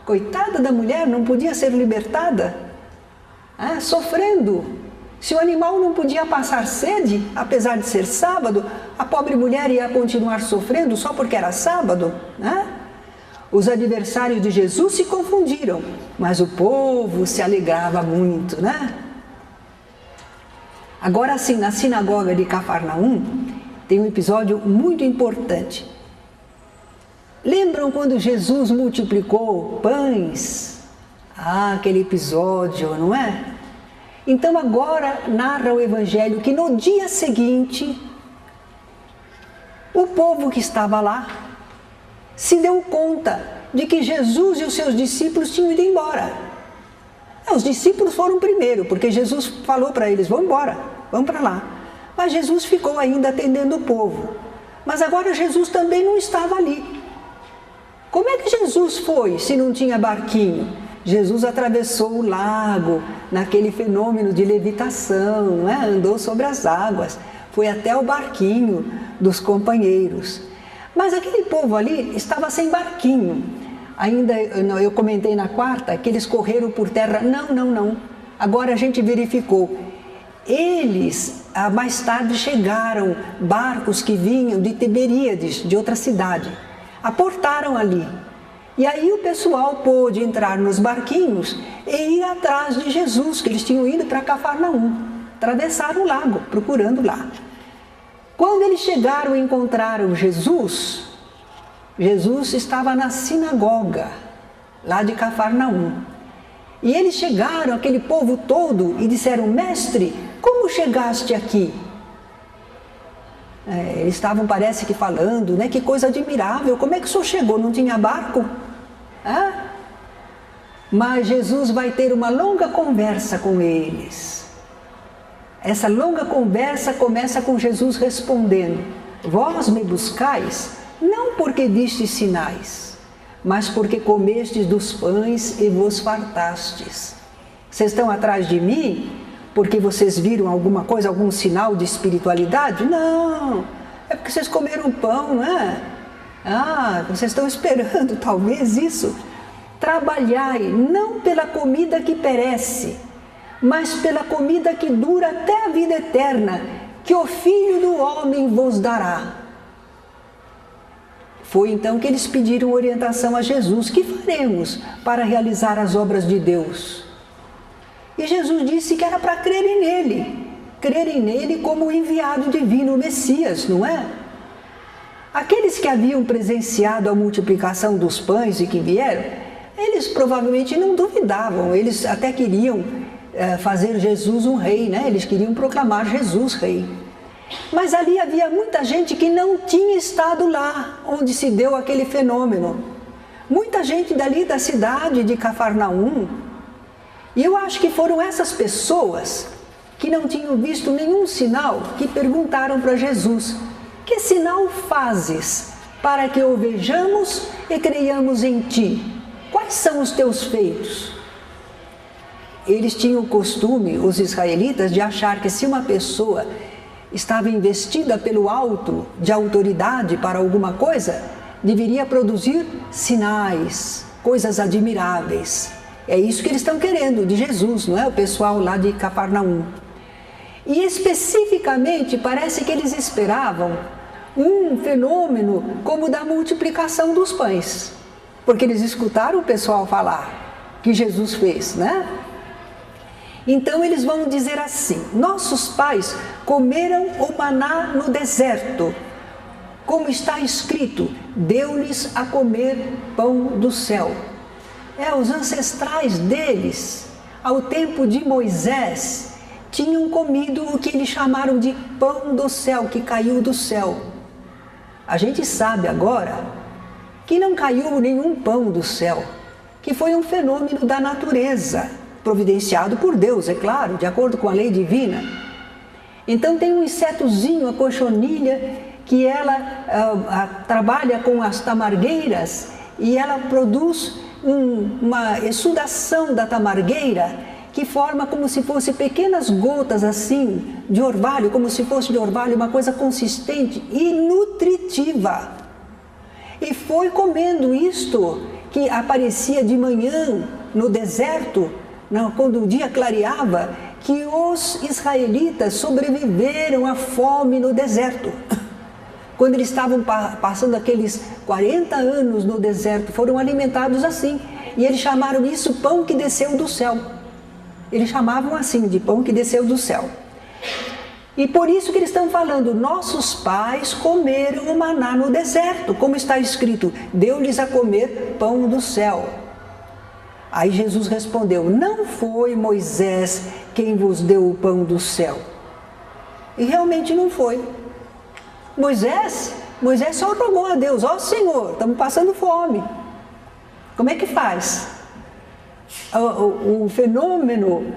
[SPEAKER 1] Coitada da mulher, não podia ser libertada, sofrendo. Se o animal não podia passar sede, apesar de ser sábado, a pobre mulher ia continuar sofrendo só porque era sábado, né? Os adversários de Jesus se confundiram, mas o povo se alegrava muito, né? Agora sim, na sinagoga de Cafarnaum, tem um episódio muito importante. Lembram quando Jesus multiplicou pães? Aquele episódio, não é? Então agora narra o Evangelho que no dia seguinte, o povo que estava lá se deu conta de que Jesus e os seus discípulos tinham ido embora. Os discípulos foram primeiro, porque Jesus falou para eles, vão embora, vamos para lá. Mas Jesus ficou ainda atendendo o povo. Mas agora Jesus também não estava ali. Como é que Jesus foi se não tinha barquinho? Jesus atravessou o lago, naquele fenômeno de levitação, não é? Andou sobre as águas, foi até o barquinho dos companheiros. Mas aquele povo ali estava sem barquinho. Ainda eu comentei na quarta que eles correram por terra. Não. Agora a gente verificou. Eles, mais tarde, chegaram barcos que vinham de Tiberíades, de outra cidade. Aportaram ali. E aí o pessoal pôde entrar nos barquinhos e ir atrás de Jesus, que eles tinham ido para Cafarnaum. Atravessaram o lago, procurando lá. Quando eles chegaram e encontraram Jesus, Jesus estava na sinagoga, lá de Cafarnaum. E eles chegaram, aquele povo todo, e disseram, mestre, como chegaste aqui? Eles estavam, parece que falando, né? Que coisa admirável, como é que o senhor chegou? Não tinha barco? Mas Jesus vai ter uma longa conversa com eles. Essa longa conversa começa com Jesus respondendo, vós me buscais, não porque vistes sinais, mas porque comestes dos pães e vos fartastes. Vocês estão atrás de mim porque vocês viram alguma coisa, algum sinal de espiritualidade? Não, é porque vocês comeram pão, não é? Vocês estão esperando talvez isso. Trabalhai não pela comida que perece, mas pela comida que dura até a vida eterna, que o Filho do Homem vos dará. Foi então que eles pediram orientação a Jesus, que faremos para realizar as obras de Deus? E Jesus disse que era para crerem nele como o enviado divino, o Messias, não é? Aqueles que haviam presenciado a multiplicação dos pães e que vieram, eles provavelmente não duvidavam, eles até queriam fazer Jesus um rei, né? Eles queriam proclamar Jesus rei. Mas ali havia muita gente que não tinha estado lá, onde se deu aquele fenômeno. Muita gente dali da cidade de Cafarnaum. E eu acho que foram essas pessoas que não tinham visto nenhum sinal que perguntaram para Jesus, que sinal fazes para que o vejamos e creiamos em ti? Quais são os teus feitos? Eles tinham o costume, os israelitas, de achar que se uma pessoa estava investida pelo alto de autoridade para alguma coisa, deveria produzir sinais, coisas admiráveis. É isso que eles estão querendo de Jesus, não é? O pessoal lá de Cafarnaum. E especificamente parece que eles esperavam um fenômeno como o da multiplicação dos pães, porque eles escutaram o pessoal falar que Jesus fez, né? Então eles vão dizer assim, nossos pais comeram o maná no deserto, como está escrito, deu-lhes a comer pão do céu. Os ancestrais deles, ao tempo de Moisés, tinham comido o que eles chamaram de pão do céu, que caiu do céu. A gente sabe agora que não caiu nenhum pão do céu, que foi um fenômeno da natureza, providenciado por Deus, é claro, de acordo com a lei divina. Então tem um insetozinho, a cochonilha, que ela trabalha com as tamargueiras e ela produz uma exsudação da tamargueira que forma como se fosse pequenas gotas assim, de orvalho, como se fosse de orvalho, uma coisa consistente e nutritiva. E foi comendo isto que aparecia de manhã no deserto, quando o dia clareava, que os israelitas sobreviveram à fome no deserto. Quando eles estavam passando aqueles 40 anos no deserto, foram alimentados assim. E eles chamaram isso pão que desceu do céu. Eles chamavam assim, de pão que desceu do céu. E por isso que eles estão falando, nossos pais comeram o maná no deserto, como está escrito, deu-lhes a comer pão do céu. Aí Jesus respondeu, não foi Moisés quem vos deu o pão do céu. E realmente não foi. Moisés só rogou a Deus, ó Senhor, estamos passando fome. Como é que faz? O fenômeno,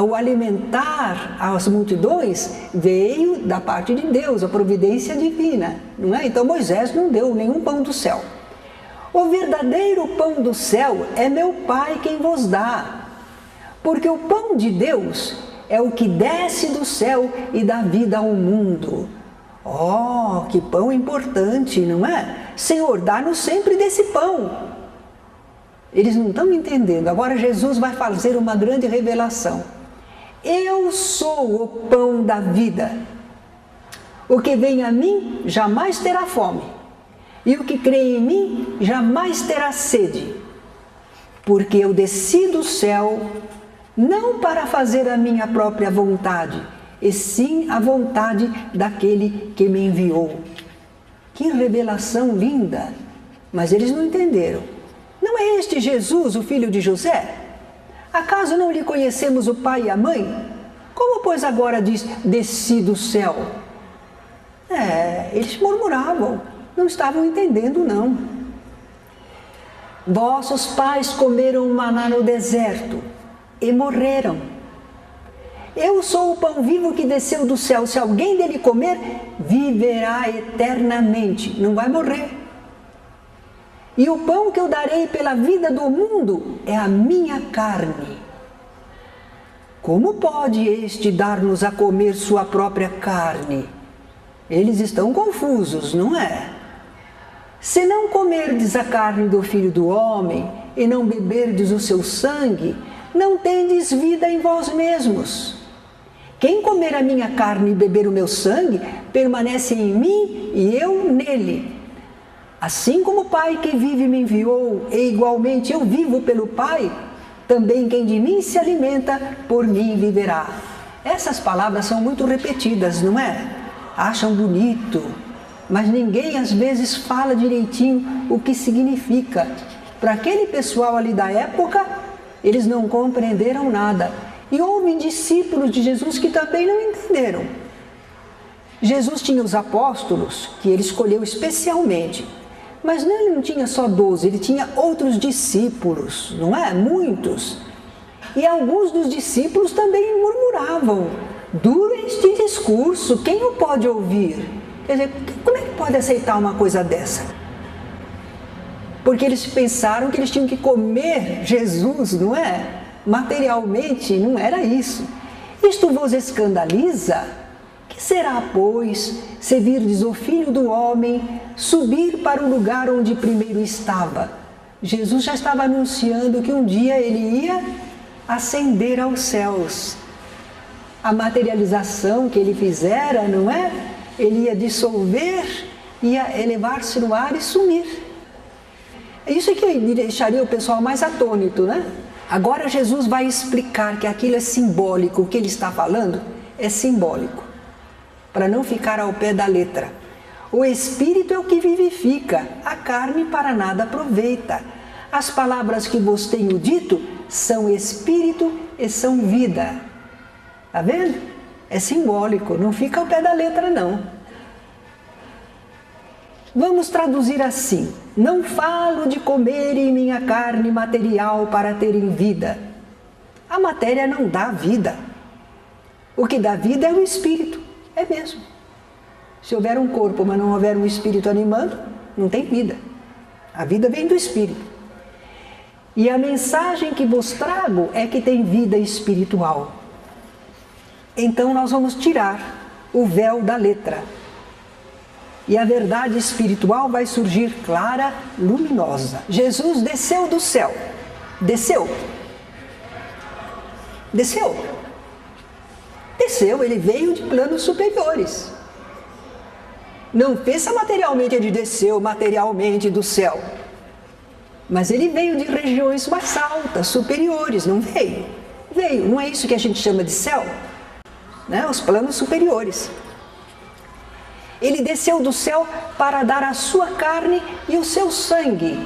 [SPEAKER 1] o alimentar as multidões, veio da parte de Deus, a providência divina, não é? Então Moisés não deu nenhum pão do céu. O verdadeiro pão do céu é meu Pai quem vos dá, porque o pão de Deus é o que desce do céu e dá vida ao mundo. Oh, que pão importante, não é? Senhor, dá-nos sempre desse pão. Eles não estão entendendo. Agora Jesus vai fazer uma grande revelação. Eu sou o pão da vida. O que vem a mim jamais terá fome. E o que crê em mim jamais terá sede. Porque eu desci do céu não para fazer a minha própria vontade, e sim a vontade daquele que me enviou. Que revelação linda! Mas eles não entenderam. Não é este Jesus, o filho de José? Acaso não lhe conhecemos o pai e a mãe? Como, pois, agora diz, desci do céu? Eles murmuravam, não estavam entendendo, não. Vossos pais comeram maná no deserto e morreram. Eu sou o pão vivo que desceu do céu. Se alguém dele comer, viverá eternamente, não vai morrer. E o pão que eu darei pela vida do mundo é a minha carne. Como pode este dar-nos a comer sua própria carne? Eles estão confusos, não é? Se não comerdes a carne do Filho do Homem e não beberdes o seu sangue, não tendes vida em vós mesmos. Quem comer a minha carne e beber o meu sangue, permanece em mim e eu nele. Assim como o Pai que vive me enviou, e igualmente eu vivo pelo Pai, também quem de mim se alimenta, por mim viverá. Essas palavras são muito repetidas, não é? Acham bonito, mas ninguém às vezes fala direitinho o que significa. Para aquele pessoal ali da época, eles não compreenderam nada. E houve discípulos de Jesus que também não entenderam. Jesus tinha os apóstolos, que ele escolheu especialmente. Mas ele não tinha só 12, ele tinha outros discípulos, não é? Muitos. E alguns dos discípulos também murmuravam. Duro este discurso, quem o pode ouvir? Quer dizer, como é que pode aceitar uma coisa dessa? Porque eles pensaram que eles tinham que comer Jesus, não é? Materialmente, não era isso. Isto vos escandaliza? Que será, pois, se virdes o Filho do Homem subir para o lugar onde primeiro estava? Jesus já estava anunciando que um dia ele ia ascender aos céus. A materialização que ele fizera, não é? Ele ia dissolver, ia elevar-se no ar e sumir. Isso é que deixaria o pessoal mais atônito, né? Agora Jesus vai explicar que aquilo é simbólico, o que ele está falando é simbólico, para não ficar ao pé da letra. O Espírito é o que vivifica, a carne para nada aproveita. As palavras que vos tenho dito são Espírito e são vida. Está vendo? É simbólico, não fica ao pé da letra não. Vamos traduzir assim: não falo de comerem minha carne material para terem vida. A matéria não dá vida. O que dá vida é o Espírito, é mesmo. Se houver um corpo, mas não houver um Espírito animando, não tem vida. A vida vem do Espírito. E a mensagem que vos trago é que tem vida espiritual. Então nós vamos tirar o véu da letra. E a verdade espiritual vai surgir clara, luminosa. Jesus desceu do céu. Desceu. Ele veio de planos superiores. Não pensa materialmente, ele desceu materialmente do céu. Mas ele veio de regiões mais altas, superiores, não veio? Veio, não é isso que a gente chama de céu? Né? Os planos superiores. Ele desceu do céu para dar a sua carne e o seu sangue.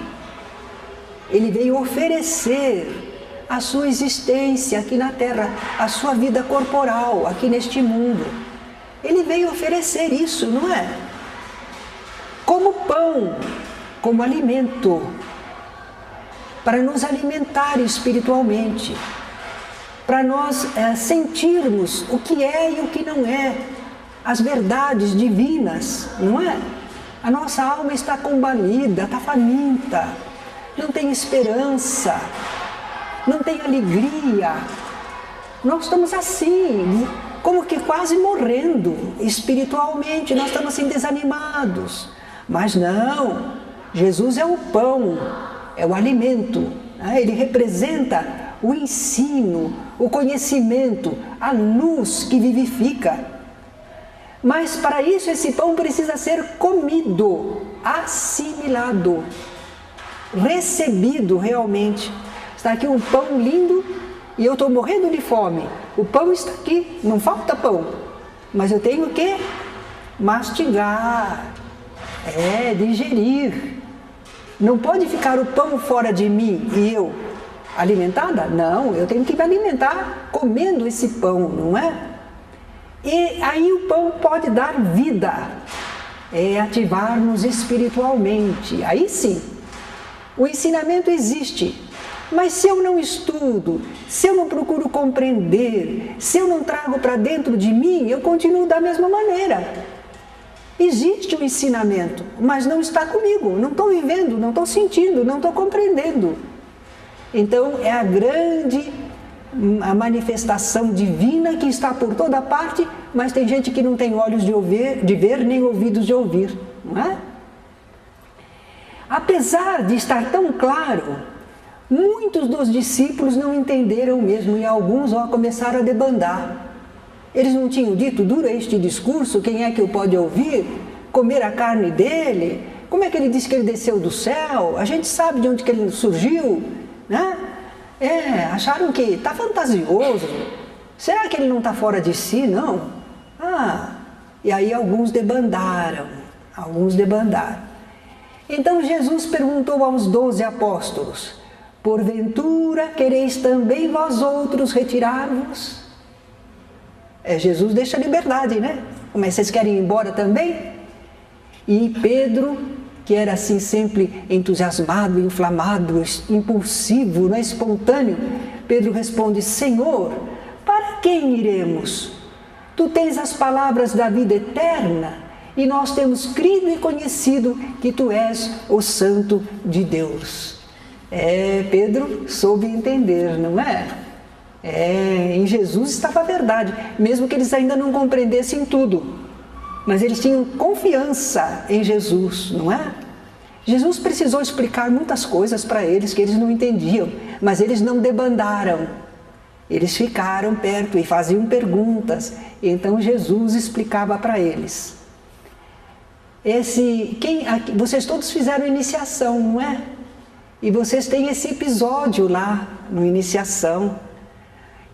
[SPEAKER 1] Ele veio oferecer a sua existência aqui na terra, a sua vida corporal aqui neste mundo. Ele veio oferecer isso, não é? Como pão, como alimento, para nos alimentar espiritualmente, para nós sentirmos o que é e o que não é, as verdades divinas, não é? A nossa alma está combalida, está faminta, não tem esperança, não tem alegria. Nós estamos assim, como que quase morrendo espiritualmente, nós estamos assim desanimados. Mas não, Jesus é o pão, é o alimento, né? Ele representa o ensino, o conhecimento, a luz que vivifica. Mas para isso esse pão precisa ser comido, assimilado, recebido realmente. Está aqui um pão lindo e eu estou morrendo de fome. O pão está aqui, não falta pão. Mas eu tenho que mastigar, digerir. Não pode ficar o pão fora de mim e eu alimentada? Não, eu tenho que me alimentar comendo esse pão, não é? E aí o pão pode dar vida, ativar-nos espiritualmente. Aí sim, o ensinamento existe. Mas se eu não estudo, se eu não procuro compreender, se eu não trago para dentro de mim, eu continuo da mesma maneira. Existe o ensinamento, mas não está comigo, não estou vivendo, não estou sentindo, não estou compreendendo. Então é a manifestação divina que está por toda parte, mas tem gente que não tem olhos de ver nem ouvidos de ouvir, não é? Apesar de estar tão claro, muitos dos discípulos não entenderam mesmo e alguns começaram a debandar. Eles não tinham dito, dura este discurso, quem é que o pode ouvir? Comer a carne dele? Como é que ele disse que ele desceu do céu? A gente sabe de onde que ele surgiu, né? Acharam que está fantasioso. Será que ele não está fora de si, não? E aí alguns debandaram. Então Jesus perguntou aos 12 apóstolos, porventura quereis também vós outros retirar-vos? Jesus deixa a liberdade, né? Mas vocês querem ir embora também? E Pedro, que era assim sempre entusiasmado, inflamado, impulsivo, não é? Espontâneo, Pedro responde, Senhor, para quem iremos? Tu tens as palavras da vida eterna e nós temos crido e conhecido que tu és o Santo de Deus. Pedro soube entender, não é? Em Jesus estava a verdade, mesmo que eles ainda não compreendessem tudo. Mas eles tinham confiança em Jesus, não é? Jesus precisou explicar muitas coisas para eles que eles não entendiam, mas eles não debandaram. Eles ficaram perto e faziam perguntas, então Jesus explicava para eles. Vocês todos fizeram iniciação, não é? E vocês têm esse episódio lá no Iniciação.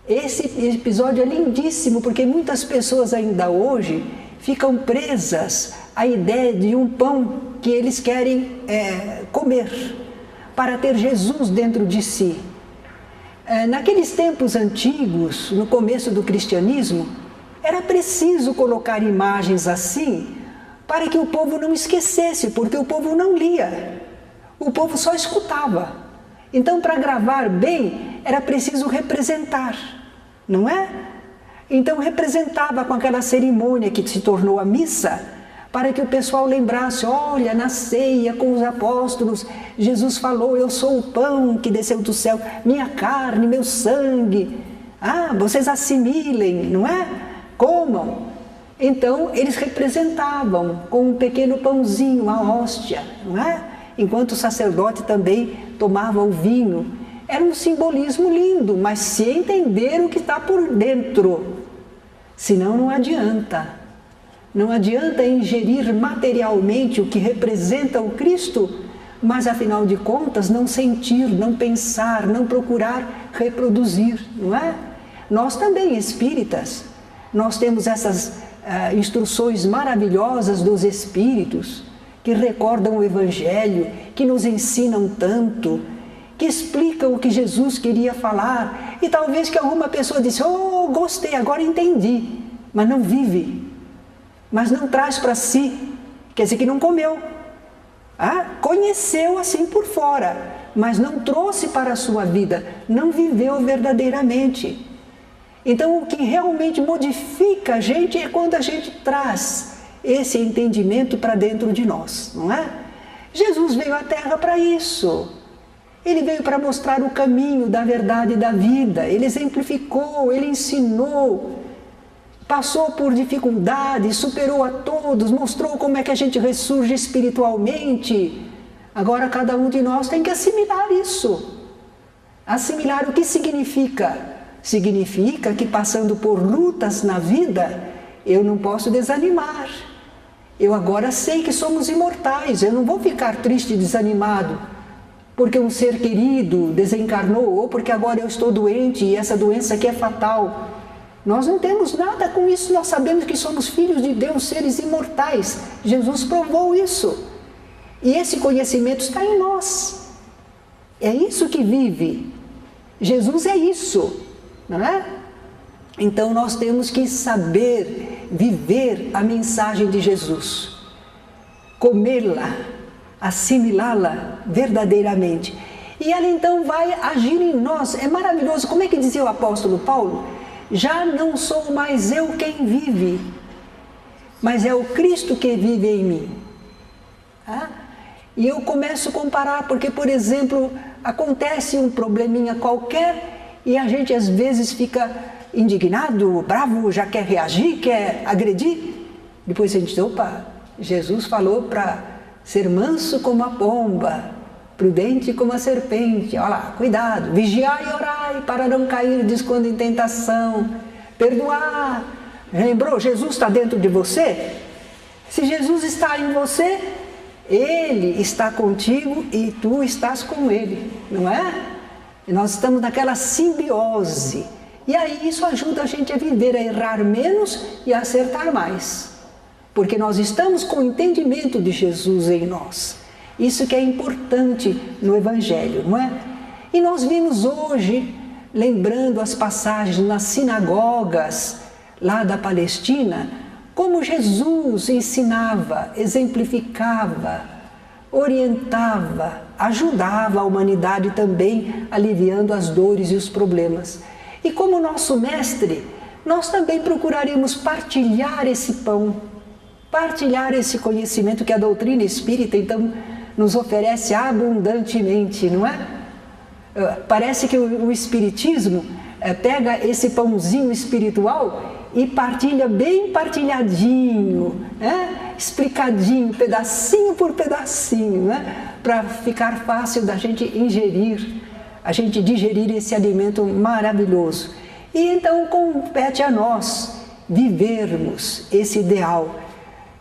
[SPEAKER 1] Esse episódio é lindíssimo, porque muitas pessoas ainda hoje ficam presas à ideia de um pão que eles querem comer, para ter Jesus dentro de si. Naqueles tempos antigos, no começo do cristianismo, era preciso colocar imagens assim, para que o povo não esquecesse, porque o povo não lia, o povo só escutava. Então, para gravar bem, era preciso representar, não é? Então representava com aquela cerimônia que se tornou a missa, para que o pessoal lembrasse, olha, na ceia com os apóstolos, Jesus falou, eu sou o pão que desceu do céu, minha carne, meu sangue. Ah, vocês assimilem, não é? Comam. Então, eles representavam com um pequeno pãozinho, uma hóstia, não é? Enquanto o sacerdote também tomava o vinho. Era um simbolismo lindo, mas se entender o que está por dentro, senão não adianta. Não adianta ingerir materialmente o que representa o Cristo, mas afinal de contas não sentir, não pensar, não procurar reproduzir, não é? Nós também, espíritas, nós temos essas instruções maravilhosas dos Espíritos, que recordam o Evangelho, que nos ensinam tanto, que explicam o que Jesus queria falar, e talvez que alguma pessoa disse, oh, gostei, agora entendi, mas não vive, mas não traz para si, quer dizer que não comeu, conheceu assim por fora, mas não trouxe para a sua vida, não viveu verdadeiramente. Então, o que realmente modifica a gente é quando a gente traz esse entendimento para dentro de nós, não é? Jesus veio à Terra para isso. Ele veio para mostrar o caminho da verdade e da vida. Ele exemplificou, ele ensinou, passou por dificuldades, superou a todos, mostrou como é que a gente ressurge espiritualmente. Agora, cada um de nós tem que assimilar isso. Assimilar o que significa? Significa que passando por lutas na vida, eu não posso desanimar. Eu agora sei que somos imortais, eu não vou ficar triste e desanimado porque um ser querido desencarnou ou porque agora eu estou doente e essa doença aqui é fatal. Nós não temos nada com isso, nós sabemos que somos filhos de Deus, seres imortais. Jesus provou isso. E esse conhecimento está em nós. É isso que vive. Jesus é isso. Não é? Então nós temos que saber viver a mensagem de Jesus, comê-la, assimilá-la verdadeiramente. E ela então vai agir em nós. É maravilhoso. Como é que dizia o apóstolo Paulo? Já não sou mais eu quem vive, mas é o Cristo que vive em mim. E eu começo a comparar, porque, por exemplo, acontece um probleminha qualquer e a gente às vezes fica indignado, bravo, já quer reagir, quer agredir. Depois a gente diz, opa, Jesus falou para ser manso como a pomba, prudente como a serpente. Olha lá, cuidado, vigiai e orai para não cairdes quando em tentação. Perdoar. Lembrou? Jesus está dentro de você? Se Jesus está em você, Ele está contigo e tu estás com Ele, não é? E nós estamos naquela simbiose. E aí isso ajuda a gente a viver, a errar menos e a acertar mais. Porque nós estamos com o entendimento de Jesus em nós. Isso que é importante no Evangelho, não é? E nós vimos hoje, lembrando as passagens nas sinagogas lá da Palestina, como Jesus ensinava, exemplificava, orientava, ajudava a humanidade também, aliviando as dores e os problemas. E como nosso mestre, nós também procuraremos partilhar esse pão, partilhar esse conhecimento que a doutrina espírita, então, nos oferece abundantemente, não é? Parece que o Espiritismo pega esse pãozinho espiritual e partilha bem partilhadinho, né? Explicadinho, pedacinho por pedacinho, né? Para ficar fácil da gente ingerir, a gente digerir esse alimento maravilhoso. E então compete a nós vivermos esse ideal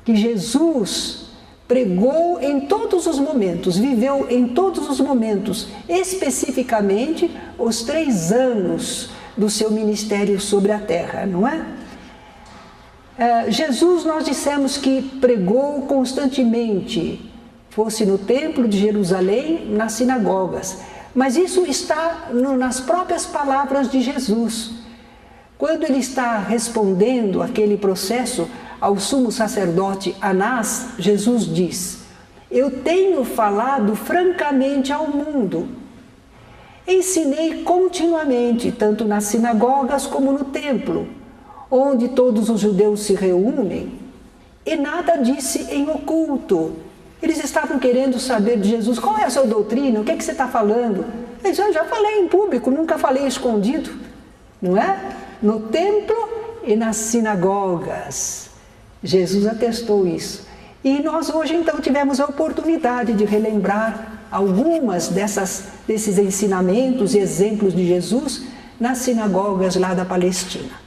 [SPEAKER 1] que Jesus pregou em todos os momentos, viveu em todos os momentos, especificamente os 3 anos do seu ministério sobre a terra, não é? Jesus, nós dissemos que pregou constantemente, fosse no templo de Jerusalém, nas sinagogas, mas isso está nas próprias palavras de Jesus. Quando ele está respondendo aquele processo ao sumo sacerdote Anás, Jesus diz: eu tenho falado francamente ao mundo, ensinei continuamente, tanto nas sinagogas como no templo, onde todos os judeus se reúnem, e nada disse em oculto. Eles estavam querendo saber de Jesus, qual é a sua doutrina, o que é que você está falando? Ele disse, eu já falei em público, nunca falei escondido, não é? No templo e nas sinagogas. Jesus atestou isso. E nós hoje então tivemos a oportunidade de relembrar algumas desses ensinamentos e exemplos de Jesus nas sinagogas lá da Palestina.